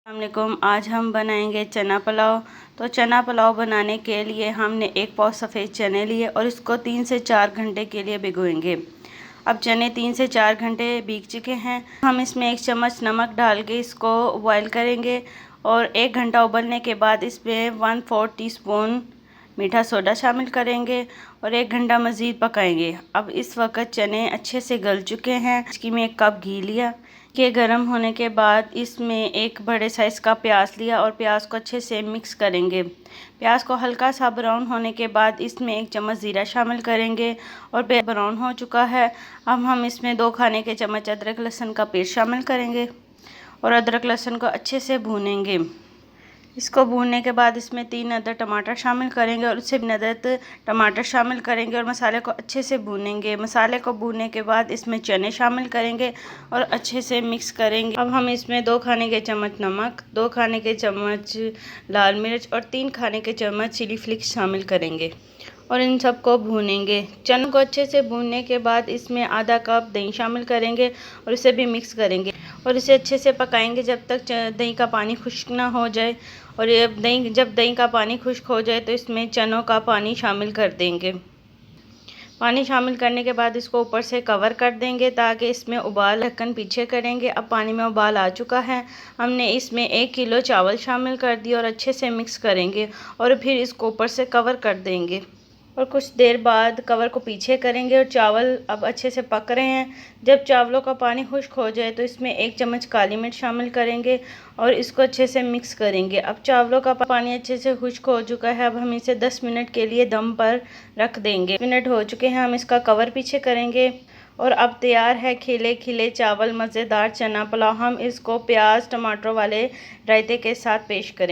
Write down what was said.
अस्सलामुअलैकुम। आज हम बनाएंगे चना पुलाव। तो चना पुलाव बनाने के लिए हमने एक पाव सफ़ेद चने लिए और इसको 3 से 4 घंटे के लिए भिगोएंगे। अब चने 3 से 4 घंटे भीग चुके हैं। हम इसमें 1 चम्मच नमक डाल के इसको बॉयल करेंगे और 1 घंटा उबलने के बाद इसमें 1/4 टीस्पून मीठा सोडा शामिल करेंगे और 1 घंटा मज़ीद पकाएंगे। अब इस वक्त चने अच्छे से गल चुके हैं। इसकी में 1 कप घी लिया के गर्म होने के बाद इसमें एक बड़े साइज़ का प्याज लिया और प्याज को अच्छे से मिक्स करेंगे। प्याज को हल्का सा ब्राउन होने के बाद इसमें 1 चम्मच ज़ीरा शामिल करेंगे और प्याज ब्राउन हो चुका है। अब हम इसमें 2 खाने के चम्मच अदरक लहसुन का पेस्ट शामिल करेंगे और अदरक लहसुन को अच्छे से भूनेंगे। इसको भूनने के बाद इसमें 3 अदद टमाटर शामिल करेंगे और उससे 3 अदद टमाटर शामिल करेंगे और मसाले को अच्छे से भूनेंगे। मसाले को भूनने के बाद इसमें चने शामिल करेंगे और अच्छे से मिक्स करेंगे। अब हम इसमें 2 खाने के चम्मच नमक, 2 खाने के चम्मच लाल मिर्च और 3 खाने के चम्मच चिली फ्लेक्स शामिल करेंगे और इन सब को भूनेंगे। चनों को अच्छे से भूनने के बाद इसमें आधा कप दही शामिल करेंगे और इसे भी मिक्स करेंगे और इसे अच्छे से पकाएंगे जब तक दही का पानी खुश्क ना हो जाए। और जब दही का पानी खुश्क हो जाए तो इसमें चनों का पानी शामिल कर देंगे। पानी शामिल करने के बाद इसको ऊपर से कवर कर देंगे ताकि इसमें उबाल, ढक्कन पीछे करेंगे। अब पानी में उबाल आ चुका है। हमने इसमें 1 किलो चावल शामिल कर दिए और अच्छे से मिक्स करेंगे और फिर इसको ऊपर से कवर कर देंगे और कुछ देर बाद कवर को पीछे करेंगे और चावल अब अच्छे से पक रहे हैं। जब चावलों का पानी खुश्क हो जाए तो इसमें 1 चम्मच काली मिर्च शामिल करेंगे और इसको अच्छे से मिक्स करेंगे। अब चावलों का पानी अच्छे से खुश्क हो चुका है। अब हम इसे 10 मिनट के लिए दम पर रख देंगे। 10 मिनट हो चुके हैं। हम इसका कवर पीछे करेंगे और अब तैयार है खिले खिले चावल, मज़ेदार चना पुलाव। हम इसको प्याज टमाटर वाले रायते के साथ पेश करेंगे।